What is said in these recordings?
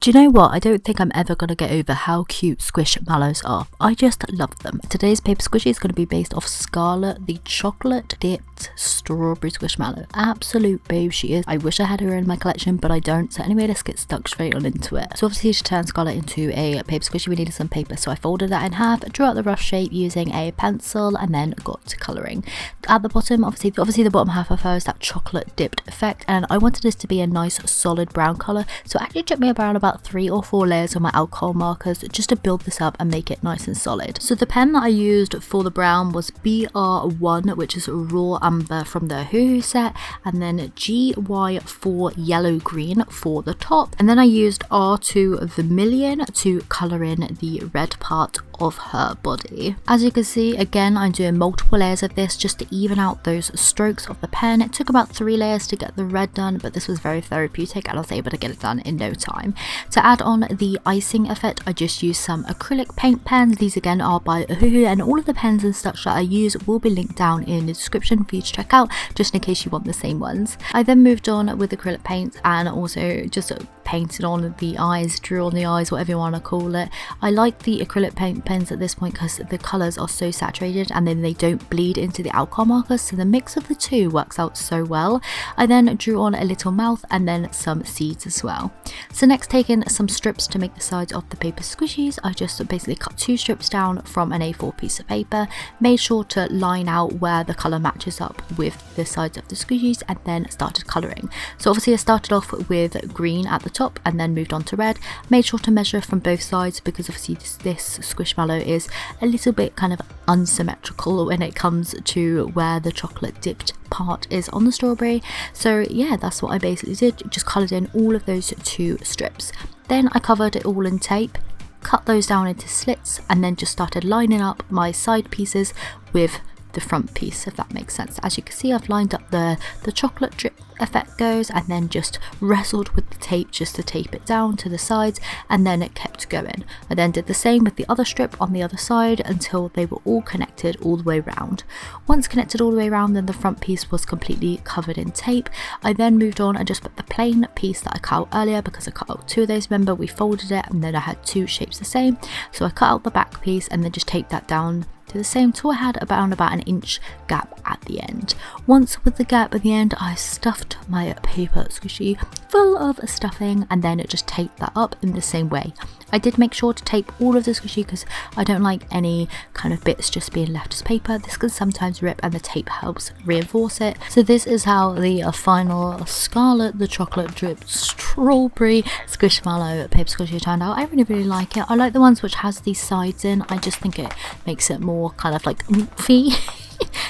Do you know what? I don't think I'm ever going to get over how cute squishmallows are. I just love them. Today's paper squishy is going to be based off Scarlet, the chocolate dipped strawberry squishmallow. Absolute babe she is. I wish I had her in my collection, but I don't. So anyway, let's get stuck straight on into it. So obviously to turn Scarlet into a paper squishy, we needed some paper. So I folded that in half, drew out the rough shape using a pencil, and then got to colouring. At the bottom, obviously the bottom half of her is that chocolate dipped effect, and I wanted this to be a nice solid brown colour. So it actually took me around about 3 or 4 layers of my alcohol markers just to build this up and make it nice and solid. So the pen that I used for the brown was BR1, which is raw amber from the Hoo set, and then GY4 yellow green for the top, and then I used R2 vermilion to colour in the red part of her body. As you can see, again I'm doing multiple layers of this just to even out those strokes of the pen. It took about 3 layers to get the red done, but this was very therapeutic and I was able to get it done in no time. To add on the icing effect, I just used some acrylic paint pens. These again are by Hoo, and all of the pens and such that I use will be linked down in the description for you to check out, just in case you want the same ones. I then moved on with acrylic paints and also just painted on the eyes, drew on the eyes, whatever you want to call it. I like the acrylic paint pens at this point because the colours are so saturated and then they don't bleed into the alcohol markers, so the mix of the two works out so well. I then drew on a little mouth and then some seeds as well. So next, taking some strips to make the sides of the paper squishies, I just basically cut 2 strips down from an A4 piece of paper, made sure to line out where the colour matches up with the sides of the squishies, and then started colouring. So obviously I started off with green at the top and then moved on to red. Made sure to measure from both sides because obviously this squishmallow is a little bit kind of unsymmetrical when it comes to where the chocolate dipped part is on the strawberry. So yeah, that's what I basically did, just coloured in all of those 2 strips. Then I covered it all in tape, cut those down into slits, and then just started lining up my side pieces with the front piece, if that makes sense. As you can see, I've lined up the chocolate drip effect goes, and then just wrestled with the tape just to tape it down to the sides, and then it kept going. I then did the same with the other strip on the other side until they were all connected all the way around. Once connected all the way around, then the front piece was completely covered in tape. I then moved on and just put the plain piece that I cut out earlier, because I cut out 2 of those, remember we folded it and then I had 2 shapes the same, so I cut out the back piece and then just taped that down to the same till I had about an inch gap at the end. Once with the gap at the end, I stuffed my paper squishy full of stuffing and then just taped that up in the same way. I did make sure to tape all of the squishy because I don't like any kind of bits just being left as paper. This can sometimes rip and the tape helps reinforce it. So this is how the final Scarlet, the chocolate dripped strawberry squishmallow paper squishy turned out. I really like it. I like the ones which has these sides in. I just think it makes it more kind of like oomphy.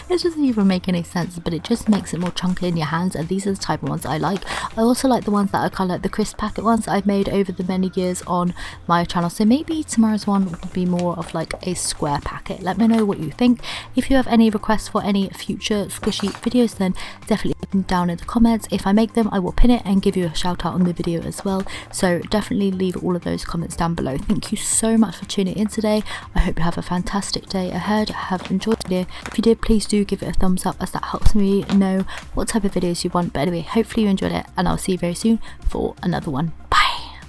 It doesn't even make any sense, but it just makes it more chunky in your hands, and these are the type of ones I like. I also like the ones that are kind of like the crisp packet ones that I've made over the many years on my channel, so maybe tomorrow's one would be more of like a square packet. Let me know what you think. If you have any requests for any future squishy videos, then definitely put them down in the comments. If I make them, I will pin it and give you a shout out on the video as well, so definitely leave all of those comments down below. Thank you so much for tuning in today. I hope you have a fantastic day ahead. Have enjoyed the video. If you did, please do give it a thumbs up, as that helps me know what type of videos you want. But anyway, hopefully you enjoyed it, and I'll see you very soon for another one.